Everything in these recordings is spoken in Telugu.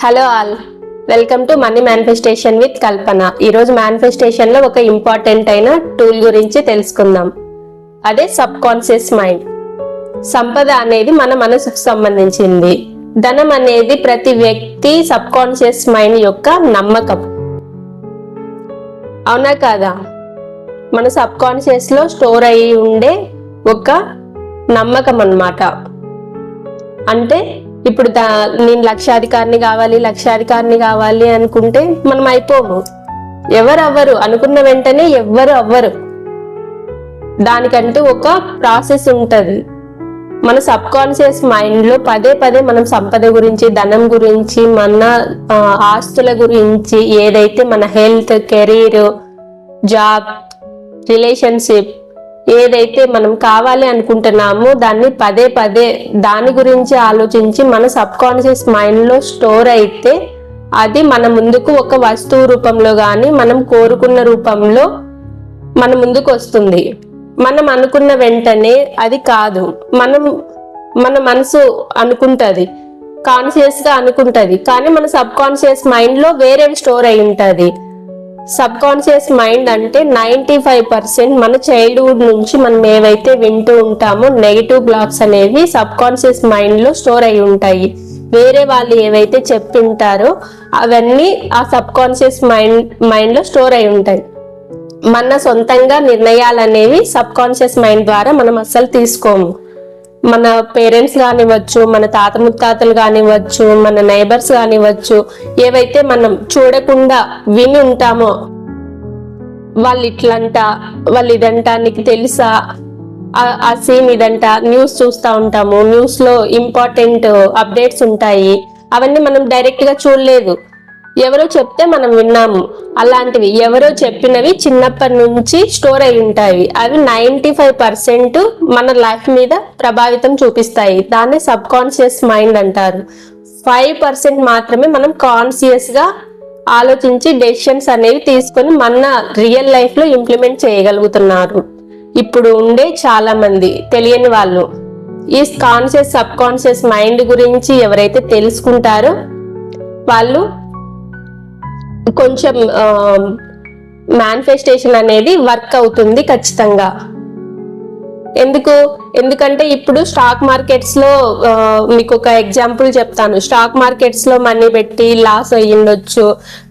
Hello all, welcome to money manifestation with Kalpana. ఈరోజు మేనిఫెస్టేషన్లో ఒక ఇంపార్టెంట్ అయిన టూల్ గురించి తెలుసుకుందాం. అదే సబ్ కాన్షియస్ మైండ్. సంపద అనేది మన మనసుకు సంబంధించింది. ధనం అనేది ప్రతి వ్యక్తి సబ్ కాన్షియస్ మైండ్ యొక్క నమ్మకం. అవునా కాదా? మన సబ్ కాన్షియస్ లో స్టోర్ అయ్యి ఉండే ఒక నమ్మకం అన్నమాట. అంటే ఇప్పుడు నేను లక్షాధికారిని కావాలి అనుకుంటే మనం అయిపోము. ఎవరు అనుకున్న వెంటనే ఎవ్వరు అవ్వరు. దానికంటూ ఒక ప్రాసెస్ ఉంటది. మన సబ్ కాన్షియస్ మైండ్ లో పదే పదే మనం సంపద గురించి, ధనం గురించి, మన ఆస్తుల గురించి, ఏదైతే మన హెల్త్, కెరీర్, జాబ్, రిలేషన్షిప్ ఏదైతే మనం కావాలి అనుకుంటున్నామో దాన్ని పదే పదే దాని గురించి ఆలోచించి మన సబ్ కాన్షియస్ మైండ్ లో స్టోర్ అయితే అది మన ముందుకు ఒక వస్తువు రూపంలో గాని మనం కోరుకున్న రూపంలో మన ముందుకు వస్తుంది. మనం అనుకున్న వెంటనే అది కాదు, మన మనసు అనుకుంటది, కాన్షియస్ గా అనుకుంటది, కానీ మన సబ్ కాన్షియస్ మైండ్ లో వేరేవి స్టోర్ అయి ఉంటది. సబ్ కాన్షియస్ మైండ్ అంటే 95% మన చైల్డ్హుడ్ నుంచి మనం ఏవైతే వింటూ ఉంటామో నెగిటివ్ బ్లాక్స్ అనేవి సబ్ కాన్షియస్ మైండ్ లో స్టోర్ అయి ఉంటాయి. వేరే వాళ్ళు ఏవైతే చెప్పింటారో అవన్నీ ఆ సబ్ కాన్షియస్ మైండ్ లో స్టోర్ అయి ఉంటాయి. మన సొంతంగా నిర్ణయాలు అనేవి సబ్ కాన్షియస్ మైండ్ ద్వారా మనం అస్సలు తీసుకోము. మన పేరెంట్స్ కానివ్వచ్చు, మన తాత ముత్తాతలు కానివ్వచ్చు, మన నైబర్స్ కానివ్వచ్చు, ఏవైతే మనం చూడకుండా విని ఉంటామో వాళ్ళు ఇట్లంట, వాళ్ళు ఇదంట, నీకు తెలుసా, ఆ సీన్ ఇదంట, న్యూస్ చూస్తూ ఉంటాము. న్యూస్ లో ఇంపార్టెంట్ అప్డేట్స్ ఉంటాయి. అవన్నీ మనం డైరెక్ట్ గా చూడలేదు, ఎవరో చెప్తే మనం విన్నాము. అలాంటివి ఎవరో చెప్పినవి చిన్నప్పటి నుంచి స్టోర్ అయి ఉంటాయి. అవి 95% మన లైఫ్ మీద ప్రభావితం చూపిస్తాయి. దాన్ని సబ్ కాన్షియస్ మైండ్ అంటారు. 5% మాత్రమే మనం కాన్షియస్ గా ఆలోచించి డెసిషన్స్ అనేవి తీసుకొని మన రియల్ లైఫ్ లో ఇంప్లిమెంట్ చేయగలుగుతున్నారు. ఇప్పుడు ఉండే చాలా మంది తెలియని వాళ్ళు ఈ సబ్ కాన్షియస్ మైండ్ గురించి ఎవరైతే తెలుసుకుంటారో వాళ్ళు కొంచెం మేనిఫెస్టేషన్ అనేది వర్క్ అవుతుంది ఖచ్చితంగా. ఎందుకంటే ఇప్పుడు స్టాక్ మార్కెట్స్ లో మీకు ఒక ఎగ్జాంపుల్ చెప్తాను. స్టాక్ మార్కెట్స్ లో మనీ పెట్టి లాస్ అయ్యిండొచ్చు,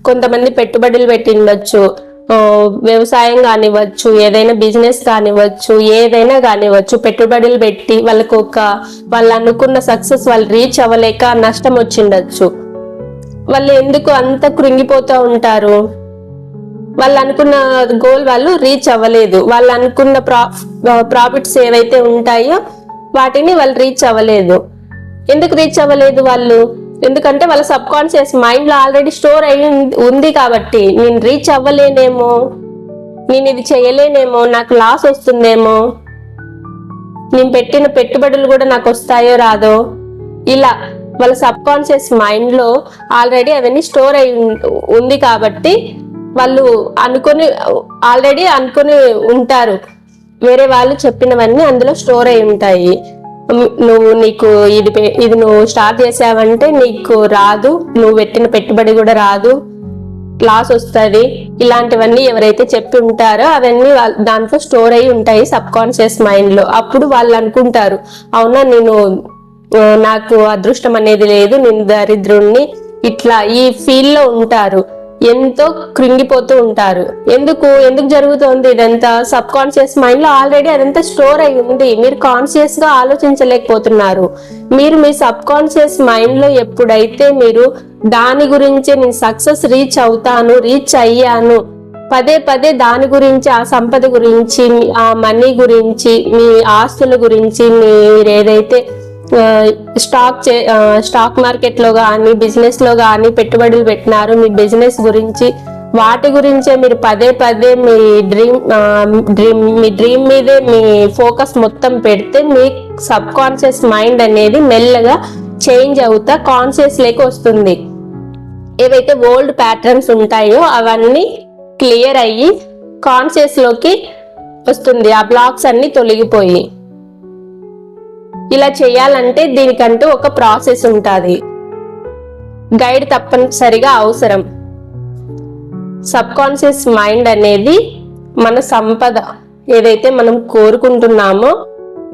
కొంతమంది పెట్టుబడులు పెట్టిండొచ్చు, వ్యవసాయం కానివ్వచ్చు, ఏదైనా బిజినెస్ కానివ్వచ్చు, ఏదైనా కానివ్వచ్చు, పెట్టుబడులు పెట్టి వాళ్ళు అనుకున్న సక్సెస్ వాళ్ళు రీచ్ అవ్వలేక నష్టం వచ్చిండొచ్చు. వాళ్ళు ఎందుకు అంత కృంగిపోతూ ఉంటారు? వాళ్ళు అనుకున్న గోల్ వాళ్ళు రీచ్ అవ్వలేదు. వాళ్ళు అనుకున్న ప్రాఫిట్స్ ఏవైతే ఉంటాయో వాటిని వాళ్ళు రీచ్ అవ్వలేదు. ఎందుకు రీచ్ అవ్వలేదు వాళ్ళు? ఎందుకంటే వాళ్ళ సబ్ కాన్షియస్ మైండ్ లో ఆల్రెడీ స్టోర్ అయి ఉంది కాబట్టి, నేను రీచ్ అవ్వలేనేమో, నేను ఇది చేయలేనేమో, నాకు లాస్ వస్తుందేమో, నేను పెట్టిన పెట్టుబడులు కూడా నాకు వస్తాయో రాదో, ఇలా వాళ్ళ సబ్ కాన్షియస్ మైండ్ లో ఆల్రెడీ అవన్నీ స్టోర్ అయి ఉంది కాబట్టి వాళ్ళు ఆల్రెడీ అనుకొని ఉంటారు. వేరే వాళ్ళు చెప్పినవన్నీ అందులో స్టోర్ అయి ఉంటాయి. నీకు ఇది నువ్వు స్టార్ట్ చేసావంటే నీకు రాదు, నువ్వు పెట్టిన పెట్టుబడి కూడా రాదు, లాస్ వస్తుంది, ఇలాంటివన్నీ ఎవరైతే చెప్పి ఉంటారో అవన్నీ దాంట్లో స్టోర్ అయి ఉంటాయి సబ్ కాన్షియస్ మైండ్ లో. అప్పుడు వాళ్ళు అనుకుంటారు, అవునా నాకు అదృష్టం అనేది లేదు, నేను దరిద్రుణ్ణి, ఇట్లా ఈ ఫీల్ లో ఉంటారు. ఎంతో కృంగిపోతూ ఉంటారు. ఎందుకు జరుగుతుంది ఇదంతా? సబ్ కాన్షియస్ మైండ్ లో ఆల్రెడీ అదంతా స్టోర్ అయి ఉంది. మీరు కాన్షియస్ గా ఆలోచించలేకపోతున్నారు. మీరు మీ సబ్ కాన్షియస్ మైండ్ లో ఎప్పుడైతే మీరు దాని గురించి నేను సక్సెస్ రీచ్ అయ్యాను, పదే పదే దాని గురించి, ఆ సంపద గురించి, ఆ మనీ గురించి, మీ ఆస్తుల గురించి, మీరు ఏదైతే స్టాక్ మార్కెట్ లో కానీ, బిజినెస్ లో కానీ పెట్టుబడులు పెట్టినారు, మీ బిజినెస్ గురించి, వాటి గురించే మీరు పదే పదే మీ డ్రీమ్ మీదే మీ ఫోకస్ మొత్తం పెడితే మీ సబ్ కాన్షియస్ మైండ్ అనేది మెల్లగా చేంజ్ అవుతా కాన్షియస్ లేక వస్తుంది. ఏవైతే ఓల్డ్ ప్యాటర్న్స్ ఉంటాయో అవన్నీ క్లియర్ అయ్యి కాన్షియస్ లోకి వస్తుంది. ఆ బ్లాక్స్ అన్ని తొలగిపోయి. ఇలా చేయాలంటే దీనికంటూ ఒక ప్రాసెస్ ఉంటుంది. గైడ్ తప్పనిసరిగా అవసరం. సబ్ కాన్షియస్ మైండ్ అనేది మన సంపద ఏదైతే మనం కోరుకుంటున్నామో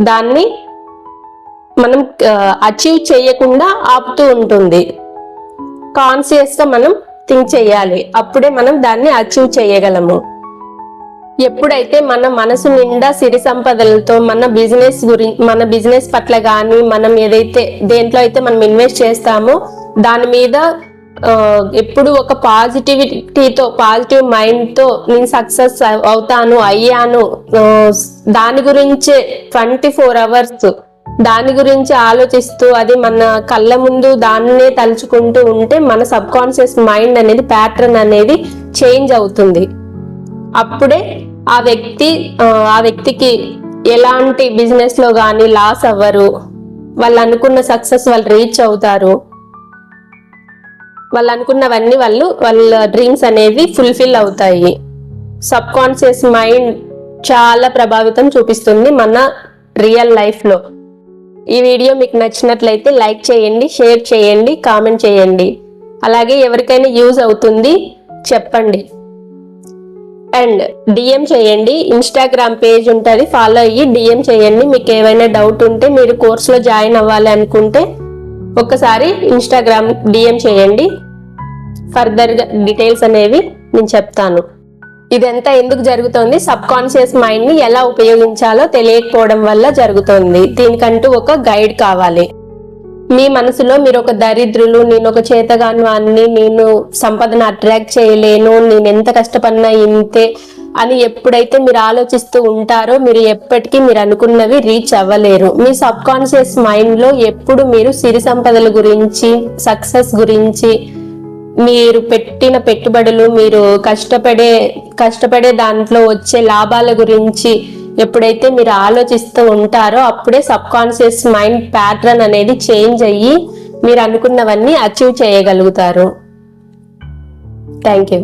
దాన్ని మనం అచీవ్ చేయకుండా ఆపుతూ ఉంటుంది. కాన్షియస్ గా మనం థింక్ చేయాలి, అప్పుడే మనం దాన్ని అచీవ్ చేయగలము. ఎప్పుడైతే మన మనసు నిండా సిరి సంపదలతో మన బిజినెస్ పట్ల కానీ మనం ఏదైతే దేంట్లో అయితే మనం ఇన్వెస్ట్ చేస్తామో దాని మీద ఎప్పుడు ఒక పాజిటివ్ మైండ్ తో నేను సక్సెస్ అయ్యాను దాని గురించే 24 hours దాని గురించి ఆలోచిస్తూ అది మన కళ్ళ ముందు దాన్నే తలుచుకుంటూ ఉంటే మన సబ్ కాన్షియస్ మైండ్ అనేది ప్యాటర్న్ అనేది చేంజ్ అవుతుంది. అప్పుడే ఆ వ్యక్తికి ఎలాంటి బిజినెస్ లో కానీ లాస్ అవ్వరు, వాళ్ళు అనుకున్న సక్సెస్ వాళ్ళు రీచ్ అవుతారు, వాళ్ళు అనుకున్నవన్నీ వాళ్ళ డ్రీమ్స్ అనేవి ఫుల్ఫిల్ అవుతాయి. సబ్ కాన్షియస్ మైండ్ చాలా ప్రభావితం చూపిస్తుంది మన రియల్ లైఫ్ లో. ఈ వీడియో మీకు నచ్చినట్లయితే లైక్ చేయండి, షేర్ చేయండి, కామెంట్ చేయండి. అలాగే ఎవరికైనా యూజ్ అవుతుంది చెప్పండి. అండ్ డిఎం చేయండి, ఇన్స్టాగ్రామ్ పేజ్ ఉంటుంది, ఫాలో అయ్యి డిఎం చేయండి. మీకు ఏమైనా డౌట్ ఉంటే మీరు కోర్సులో జాయిన్ అవ్వాలి అనుకుంటే ఒక్కసారి ఇన్స్టాగ్రామ్ డిఎం చేయండి, ఫర్దర్ డీటెయిల్స్ అనేవి నేను చెప్తాను. ఇదంతా ఎందుకు జరుగుతుంది? సబ్ కాన్షియస్ మైండ్ ని ఎలా ఉపయోగించాలో తెలియకపోవడం వల్ల జరుగుతుంది. దీనికంటూ ఒక గైడ్ కావాలి. మీ మనసులో మీరు ఒక దరిద్రులు, నేను ఒక చేతగాను అన్ని, నేను సంపదను అట్రాక్ట్ చేయలేను, నేను ఎంత కష్టపడినా ఇంతే అని ఎప్పుడైతే మీరు ఆలోచిస్తూ ఉంటారో మీరు ఎప్పటికీ మీరు అనుకున్నవి రీచ్ అవ్వలేరు. మీ సబ్ కాన్షియస్ మైండ్ లో ఎప్పుడు మీరు సిరి సంపదల గురించి, సక్సెస్ గురించి, మీరు పెట్టిన పెట్టుబడులు, మీరు కష్టపడే దాంట్లో వచ్చే లాభాల గురించి ఎప్పుడైతే మీరు ఆలోచిస్తూ ఉంటారో అప్పుడే సబ్ కాన్షియస్ మైండ్ ప్యాటర్న్ అనేది చేంజ్ అయ్యి మీరు అనుకున్నవన్నీ అచీవ్ చేయగలుగుతారు. Thank you.